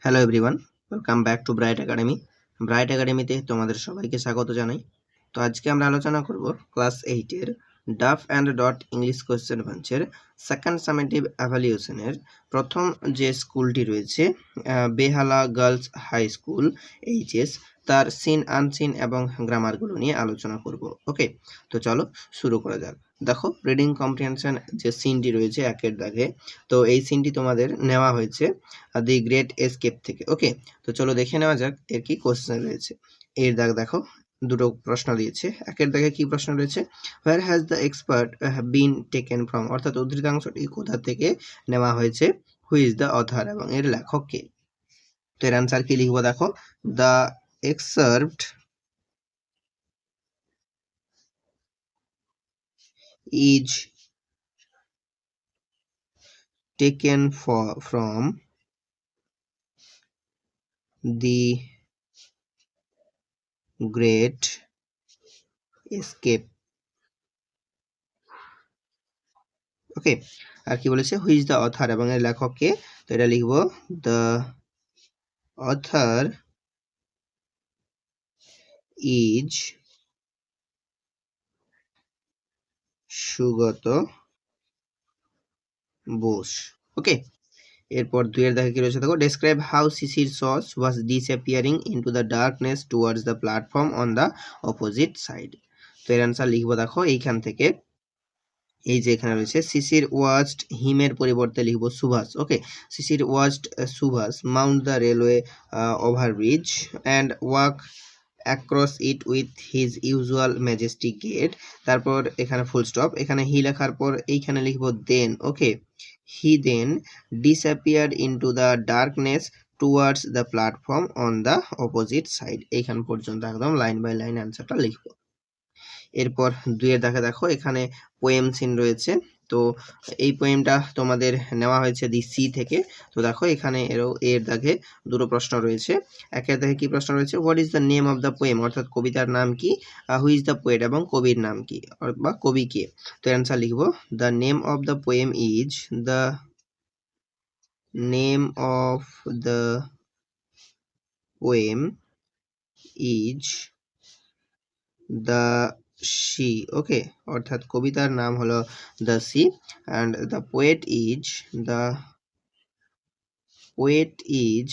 Hello everyone, welcome back to bright academy. Bright একাডেমিতে তোমাদের সবাইকে স্বাগত জানাই। তো আজকে আমরা আলোচনা করব ক্লাস 8-এর Duff and dot English question ব্রাঞ্চের সেকেন্ড সামেটিভ এভালিউশনের প্রথম যে স্কুলটি রয়েছে Behala girls high school HS, তার সিন আনসিন এবং গ্রামারগুলো নিয়ে আলোচনা করব। ওকে, তো চলো শুরু করা যাক। দেখো, রিডিং কম্প্রিহেনশন যে সিনটি রয়েছে একের দাগে, তো এই সিনটি তোমাদের নেওয়া হয়েছে দি গ্রেট এসকেপ থেকে। ওকে, তো চলো দেখে নেওয়া যাক এর কি কোশ্চেন রয়েছে। এর দাগ দেখো, দুটো প্রশ্ন দিয়েছে। একের দাগে কি প্রশ্ন রয়েছে, where has the expert been taken from, অর্থাৎ উদ্ধৃতাংশটি কোথা থেকে নেওয়া হয়েছে, হু ইজ দ্য অথার এবং এর লেখক কে। তো এর অ্যান্সার কি লিখবো, দেখো, the excerpt is taken from the great escape. Okay, আর কি বলেছে, হু ইজ দ্য অথার এবং এর লেখক কে। তো এটা লিখবো the author is Sugata Bose. Okay, এরপর দুইয়ের দেখা কি রয়েছে, দেখো, ডেসক্রাইব হাউ সিসির সস was disappearing into the darkness towards the platform on the opposite side. তো এর অ্যান্সার লিখবো, দেখো, এইখান থেকে, এই যে এখানে রয়েছে সিসির ওয়াচড, হিমের পরিবর্তে লিখবো Subhash. Okay, Sisir watched Subhash mount the railway overbridge and walk across it with his usual majestic gait. তারপর এখানে ফুল স্টপ, এখানে হি লেখার পর এইখানে লিখবো then. Okay, he then disappeared into the darkness towards the platform on the opposite side. এইখান পর্যন্ত একদম লাইন বাই লাইন অ্যান্সারটা লিখবো। এরপর দুইয়ের দেখা দেখো, এখানে পোয়েম সিন রয়েছে। তো এই পোয়েমটা তোমাদের নেওয়া হয়েছে দি সি থেকে। তো দেখো, এখানে এর দাগে দুটো প্রশ্ন রয়েছে। একের দাগে কি প্রশ্ন রয়েছে, what is the name of the poem, অর্থাৎ কবিতার নাম কি, হু ইজ দ্য পোয়েট এবং কবির নাম কি বা কবি কে। তো অ্যান্সার লিখবো, the name of the poem is, the name of the poem is the sea. Okay, অর্থাৎ কবিতার নাম হলো the sea and the poet is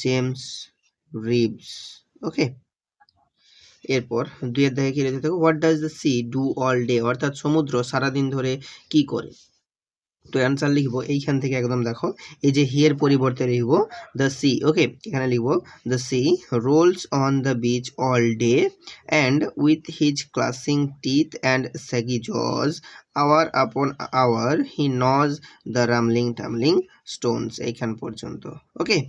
James Reeves. Okay, এরপর দুইয়ের দেখে কি রয়েছে, দেখো, what does the sea do all day, অর্থাৎ সমুদ্র সারাদিন ধরে কি করে। তো অ্যান্সার লিখবো এইখান থেকে, একদম দেখো, এই যে হিয়ের পরিবর্তে লিখবো দ্য সি। ওকে, এখানে লিখবো the sea rolls on the beach all day and with his clashing teeth and shaggy jaws hour upon hour he gnaws the rumbling tumbling stones. এইখান পর্যন্ত। ওকে,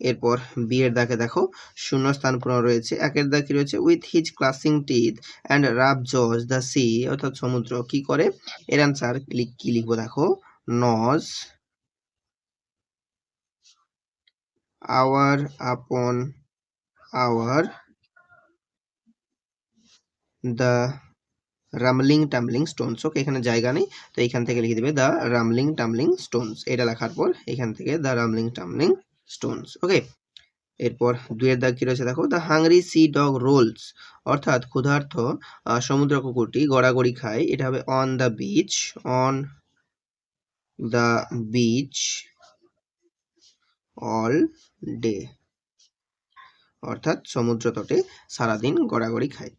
এরপর বিয়ের দাগে দেখো, শূন্যস্থান পূরণ রয়েছে। একের দাগ কি রয়েছে, with his clashing teeth and রাব জজ দ্য সি, অর্থাৎ সমুদ্র কি করে। এর অ্যান্সার কি লিখবো, দেখো, নজ hour upon hour the rumbling tumbling stones. ওকে, এখানে জায়গা নেই, তো এখান থেকে লিখে দিবে দ্য রামলিং টামলিং স্টোনস। এটা লেখার পর এখান থেকে the rumbling tumbling stones. Okay, এরপর দুইয়ের দাগ কি রয়েছে, দেখো, the hungry sea dog rolls, অর্থাৎ ক্ষুধার্ত সমুদ্র কুকুরটি গড়াগড়ি খায়। এটা হবে on the beach, on the beach all day, অর্থাৎ সমুদ্র তটে সারাদিন গড়াগড়ি খায়।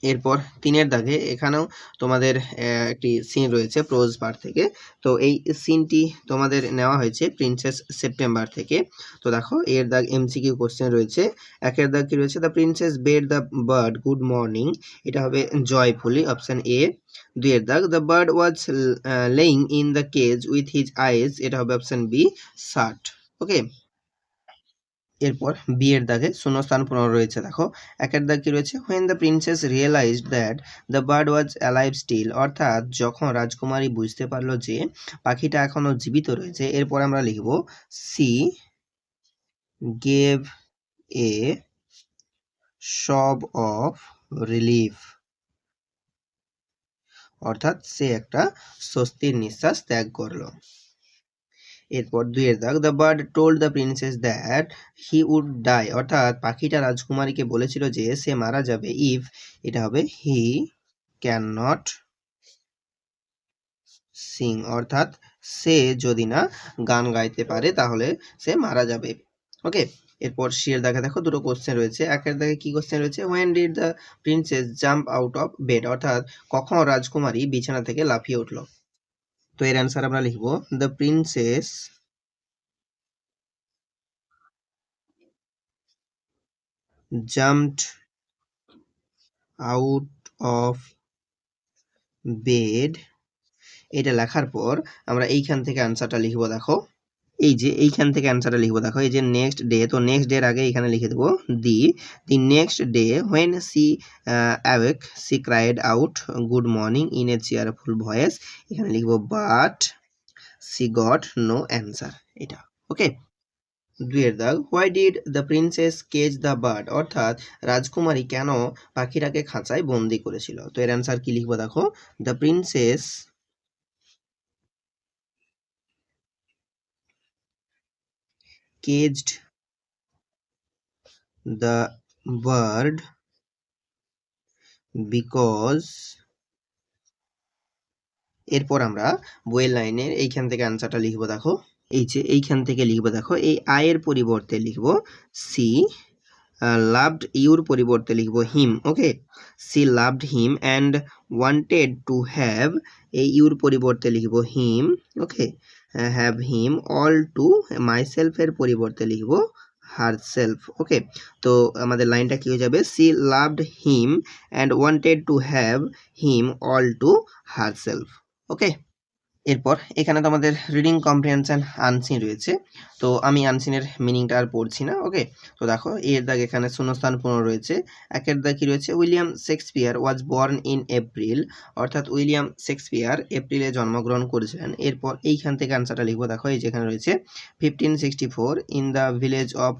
এরপর তিনের দাগে এখানেও তোমাদের একটি সিন রয়েছে প্রোজ পার্ট থেকে। তো এই সিনটি তোমাদের নেওয়া হয়েছে প্রিন্সেস সেপ্টেম্বর থেকে। তো দেখো, এর দাগ এমসিকিউ কোশ্চেন রয়েছে। একের দাগ কি রয়েছে, the princess bed the bird good morning, এটা হবে জয়ফুলি, অপশন এ। দুইয়ের দাগ, the bird was laying in the cage with his eyes, এটা হবে অপশন বি শার্ট। ওকে, এরপর বিয়ের দাগে শূন্যস্থান পূরণ রয়েছে। দেখো, একের দাগ কি রয়েছে, when the princess realised that the bird was alive still, অর্থাৎ যখন রাজকুমারী বুঝতে পারলো যে পাখিটা এখনো জীবিত রয়েছে। এরপর আমরা লিখব সি গেভ এ সব অফ রিলিফ, অর্থাৎ সে একটা স্বস্তির নিঃশ্বাস ত্যাগ করলো। এরপর 2 দাগ, the bird told the princess that he would die, অর্থাৎ পাখিটা রাজকুমারীকে বলেছিল যে সে মারা যাবে ইফ, এটা হবে হি ক্যান নট সিং, অর্থাৎ সে যদি না গান গাইতে পারে তাহলে সে মারা যাবে। ওকে, এরপর সিয়ের দাগে দেখো দুটো কোশ্চেন রয়েছে। একের দাগে কি কোশ্চেন রয়েছে, when did the princess jump out of bed, অর্থাৎ কখন রাজকুমারী বিছানা থেকে লাফিয়ে উঠলো। তো এর অ্যান্সার আমরা লিখবো, the princess jumped out of bed. এটা লেখার পর আমরা এইখান থেকে অ্যান্সারটা লিখবো। দেখো এই যে এইখান থেকে অ্যান্সারটা লিখবো, দেখো এই যে নেক্সট ডে, তো নেক্সট ডের আগে এখানে লিখে দেবো the next day when she awake she cried out good morning in a cheerful voice, এখানে লিখবো but she got no answer, এটা। ওকে, 2 দাগ, why did the princess cage the bird, অর্থাৎ রাজকুমারী কেন পাখিটাকে খাঁচায় বন্দি করেছিল। তো এর অ্যান্সার কি লিখবো, দেখো the princess caged the bird because, এরপর আমরা বইয়ের লাইনের এইখান থেকে অ্যান্সারটা লিখবো। দেখো এই যে এইখান থেকে লিখবো, দেখো এই আয়ের পরিবর্তে লিখবো সি, লাভড ইউর পরিবর্তে লিখবো him. Okay, she loved him and wanted to have, এই ইউর পরিবর্তে লিখবো him. Okay, have him all to মাইসেলফের পরিবর্তে লিখবো হারসেলফ। ওকে, তো আমাদের লাইনটা কি হয়ে যাবে, she loved him and wanted to have him all to herself. Okay, এরপর এখানে তো আমাদের রিডিং কম্প্রিহেনশন আনসিন রয়েছে, তো আমি আনসিনের মিনিংটা আর পড়ছি না। ওকে, তো দেখো এর দাগ এখানে শূন্যস্থান পূর্ণ রয়েছে। একের দাগ কি রয়েছে, William Shakespeare was born in April, অর্থাৎ উইলিয়াম শেক্সপিয়ার এপ্রিলে জন্মগ্রহণ করেছিলেন। এরপর এইখান থেকে আনসারটা লিখবো। দেখো এই যেখানে রয়েছে 1564 in the village of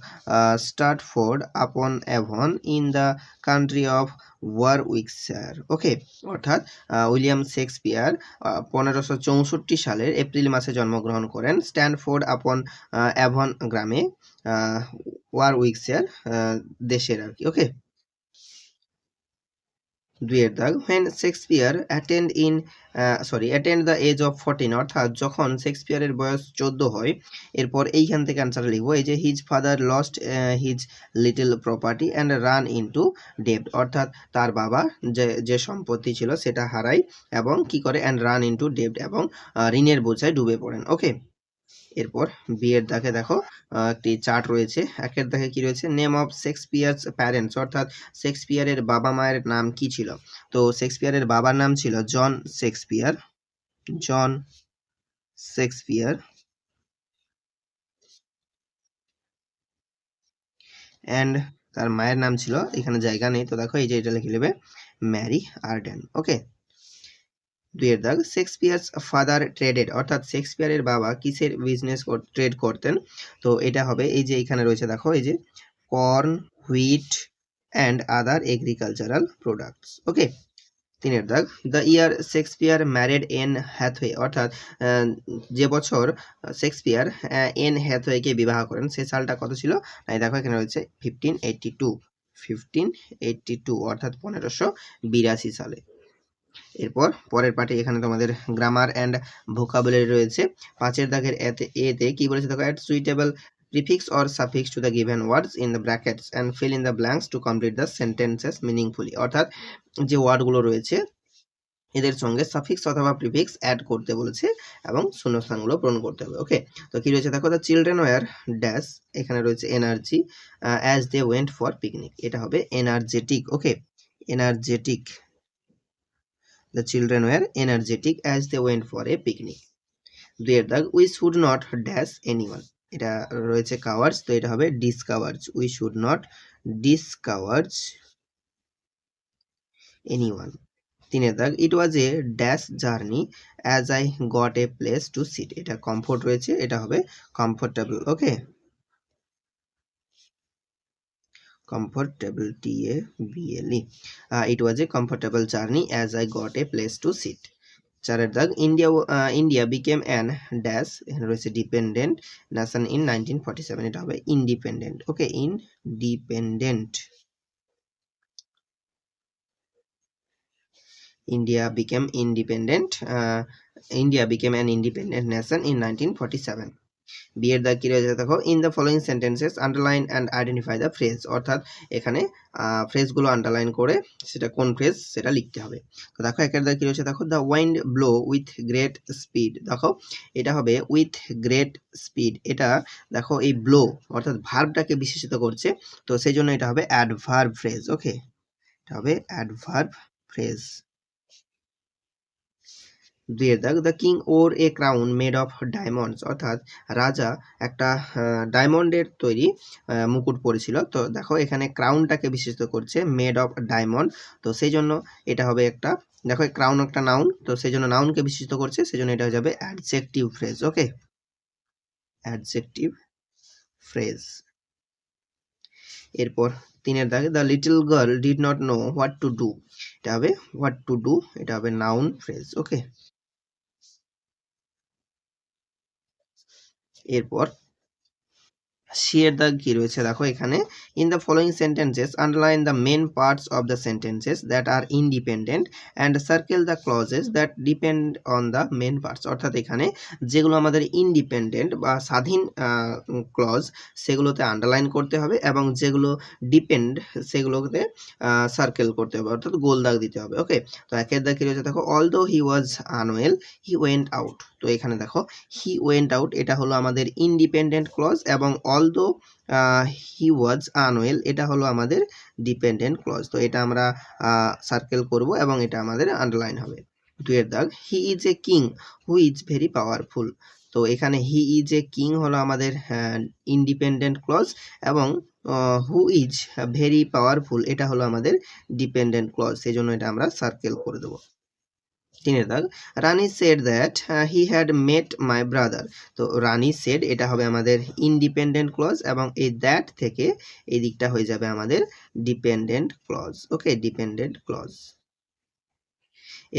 Stratford upon Avon in the country of Warwickshire. Okay, অর্থাৎ উইলিয়াম শেক্সপিয়ার 1564 সালের এপ্রিল মাসে জন্মগ্রহণ করেন স্ট্যানফোর্ড আপন অ্যাভন গ্রামে, ওয়ারউইকশায়ার দেশের আর কি। ওকে, 2 দাগ, when Shakespeare attend the age of 14, অর্থাৎ যখন শেক্সপিয়ারের বয়স 14 হয়। এরপর এইখান থেকে অ্যান্সার লিখবো, এই যে his father lost his little property and ran into ডেব্ট, অর্থাৎ তার বাবা যে সম্পত্তি ছিল সেটা হারায় এবং কি করে, অ্যান্ড রান ইনটু ডেব্ট, এবং ঋণের বোঝায় ডুবে পড়েন। ওকে, এরপর বিয়ের দাগে দেখো একটি চার্ট রয়েছে। একের দাগে কি রয়েছে, নেম অফ শেক্সপিয়ারস প্যারেন্টস, অর্থাৎ শেক্সপিয়ারের বাবা মায়ের নাম কি ছিল। তো শেক্সপিয়ারের বাবার নাম ছিল জন শেক্সপিয়ার, জন শেক্সপিয়ার, অ্যান্ড তার মায়ের নাম ছিল, এখানে জায়গা নেই তো দেখো এই যে এটা লিখে নেবে ম্যারি আর্ডেন। ওকে, 2 দাগ, শেক্সপিয়ার্স ফাদার ট্রেডেড, অর্থাৎ শেক্সপিয়ারের বাবা কিসের বিজনেস ট্রেড করতেন। তো এটা হবে এই যে এখানে রয়েছে, দেখো এই যে corn, wheat and other agricultural products. Okay, 3 দাগ, the year Shakespeare married Anne Hathaway, অর্থাৎ যে বছর শেক্সপিয়ার এন হ্যাথওয়েকে বিবাহ করেন সে সালটা কত ছিল, তাই দেখো এখানে রয়েছে 1582, অর্থাৎ 1582 সালে। এরপর পরের পার্টে এখানে তোমাদের গ্রামার অ্যান্ড ভোকাবুলারি রয়েছে। 5 দাগের এতে কি বলেছে দেখো, add suitable prefix or suffix to the given words in the brackets and fill in the blanks to complete the sentences meaningfully, অর্থাৎ যে ওয়ার্ডগুলো রয়েছে এদের সঙ্গে সাফিক্স অথবা প্রিফিক্স অ্যাড করতে বলেছে এবং শূন্যস্থানগুলো পূরণ করতে হবে। ওকে, তো কি রয়েছে দেখো, দ্য চিলড্রেন ওয়ার ড্যাশ, এখানে রয়েছে energy as they went for picnic, এটা হবে energetic. Okay, energetic, the children were energetic as they went for a picnic. 2 দাগ, we should not dash anyone, এটা রয়েছে cowards, তো এটা হবে discourage, we should not discourage anyone. 3 দাগ, it was a dash journey as I got a place to sit, এটা comfort রয়েছে, এটা হবে comfortable. Okay, comfortable, table, it was a comfortable journey as I got a place to sit. চারের দাগ India became an dash, এখানে রয়েছে dependent nation in 1947, এটা হবে independent. Okay, independent. India became independent. India became an independent nation in 1947. B এর দাগ কি রয়েছে দেখো, in the following sentences underline and identify the phrase, অর্থাৎ এখানে ফ্রেজগুলো আন্ডারলাইন করে সেটা কোন ফ্রেজ সেটা লিখতে হবে। তো দেখো একের দাগ কি রয়েছে দেখো, the wind blow with great speed, দেখো এটা হবে উইথ গ্রেট স্পিড, এটা দেখো এই ব্লো অর্থাৎ ভার্বটাকে বিশেষিত করছে, তো সেই জন্য এটা হবে অ্যাডভার্ব ফ্রেজ। ওকে, এটা হবে অ্যাডভার্ব ফ্রেজ। দুইয়ের দাগ, the king or A crown made of diamonds, অর্থাৎ রাজা একটা ডায়মন্ডের তৈরি মুকুট পরেছিল, তো দেখো এখানে ক্রাউনটাকে বিশেষিত করছে মেড অফ ডায়মন্ড, তো সেই জন্য এটা হবে একটা, দেখো ক্রাউন একটা নাউন, তো সেই জন্য নাউনকে বিশেষিত করছে, সেই জন্য এটা হয়ে যাবে অ্যাডজেক্টিভ ফ্রেজ। ওকে, অ্যাডজেক্টিভ ফ্রেজ। এরপর তিনের দাগে, the little girl did not know what to do, এটা হবে হোয়াট টু ডু, এটা হবে নাউন ফ্রেজ। ওকে, এরপর সি এর দাগ কি রয়েছে দেখো এখানে, in the following sentences underline the main parts of the sentences that are independent and circle the clauses that depend on the main parts, অর্থাৎ এখানে যেগুলো আমাদের ইন্ডিপেন্ডেন্ট বা স্বাধীন ক্লজ সেগুলোতে আন্ডারলাইন করতে হবে, এবং যেগুলো ডিপেন্ড সেগুলোতে সার্কেল করতে হবে, অর্থাৎ গোল দাগ দিতে হবে। ওকে, তো একের দাগ কি রয়েছে দেখো, although he was unwell he went out, তো এখানে দেখো হি ওয়েন্ট আউট এটা হলো আমাদের ইন্ডিপেন্ডেন্ট ক্লজ, এবং অলদো হি ওয়াজ আনওয়েল এটা হলো আমাদের ডিপেন্ডেন্ট ক্লজ, তো এটা আমরা সার্কেল করব এবং এটা আমাদের আন্ডারলাইন হবে। দুইয়ের দাগ, he is a king who is very powerful, তো এখানে হি ইজ এ কিং হলো আমাদের ইন্ডিপেন্ডেন্ট ক্লজ, এবং হু ইজ ভেরি পাওয়ারফুল এটা হলো আমাদের ডিপেন্ডেন্ট ক্লজ, সেই জন্য এটা আমরা সার্কেল করে দেবো। তিনের দাগ, Rani said that he had met my brother, তো রানী সেড এটা হবে আমাদের ইন্ডিপেন্ডেন্ট ক্লজ, এবং এই দ্যাট থেকে এই দিকটা হয়ে যাবে আমাদের ডিপেন্ডেন্ট ক্লজ। ওকে, ডিপেন্ডেন্ট ক্লজ।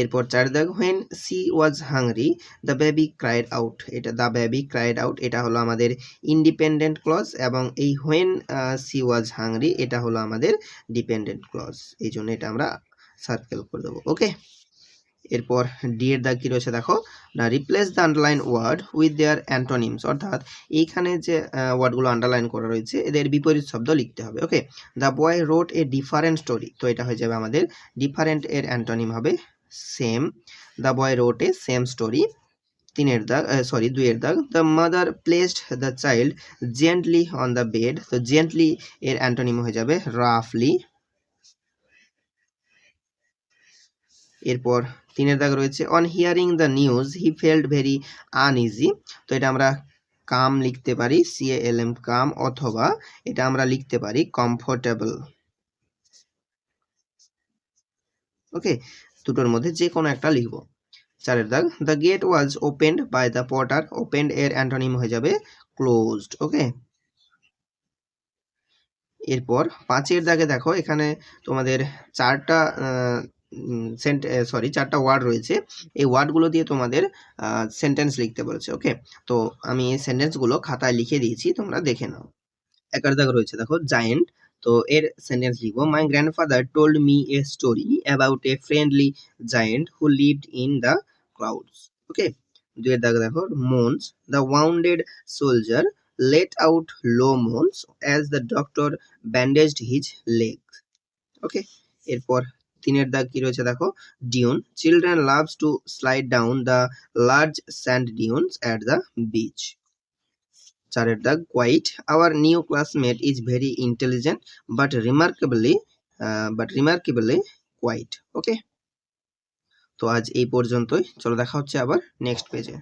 এরপর চার দাগ, when she was hungry the baby cried out, এটা দ্য বেবি ক্রাইড আউট এটা হলো আমাদের ইন্ডিপেন্ডেন্ট ক্লজ, এবং এই হোয়েন সি ওয়াজ হাংরি এটা হলো আমাদের ডিপেন্ডেন্ট ক্লজ, এই জন্য এটা আমরা সার্কেল করে দেবো। ওকে, এরপর ডি এর দাগ কি রয়েছে দেখো, না replace the underline word with their antonyms, অর্থাৎ এইখানে যে ওয়ার্ডগুলো আন্ডারলাইন করা রয়েছে এদের বিপরীত শব্দ লিখতে হবে। Okay, the boy wrote a different story, তো এটা হয়ে যাবে আমাদের ডিফারেন্ট এর অ্যান্টোনিম হবে same, the boy wrote a same story. তিনের দাগ দুইয়ের দাগ, the mother placed the child gently on the bed, তো জেন্টলি এর অ্যান্টোনিম হয়ে যাবে রাফলি। এরপর তিনের দাগ রয়েছে, on hearing the news he felt very uneasy, তো এটা আমরা কাম লিখতে পারি CALM কাম, অথবা এটা আমরা লিখতে পারি কমফোর্টেবল। ওকে, দুটোর মধ্যে যে কোনো একটা লিখব। চারের দাগ, the gate was opened by the potter, opened এর অ্যান্টোনিম হয়ে যাবে ক্লোজড। ওকে, এরপর পাঁচের দাগে দেখো এখানে তোমাদের চারটা চারটা ওয়ার্ড রয়েছে, এই ওয়ার্ডগুলো দিয়ে তোমাদের সেন্টেন্স লিখতে বলেছে। ওকে, তো আমি এই সেন্টেন্সগুলো খাতায় লিখে দিয়েছি, তোমরা দেখে নাও। একের দাগে রয়েছে দেখো জায়েন্ট, তো এর সেন্টেন্স লিখবো, my grandfather told me a story about a friendly giant who lived in the clouds. Okay, দুইয়ের দাগে দেখো moans, the wounded soldier let out low moans as the doctor bandaged his leg. Okay, এরপর তিনের দাগ কি রয়েছে দেখো, dune, children loves to slide down the large sand dunes at the beach. চারের দাগ, quiet, our new classmate is very intelligent but remarkably quiet. Okay, তো আজ এই পর্যন্তই, চলো দেখা হচ্ছে আবার নেক্সট পেজে।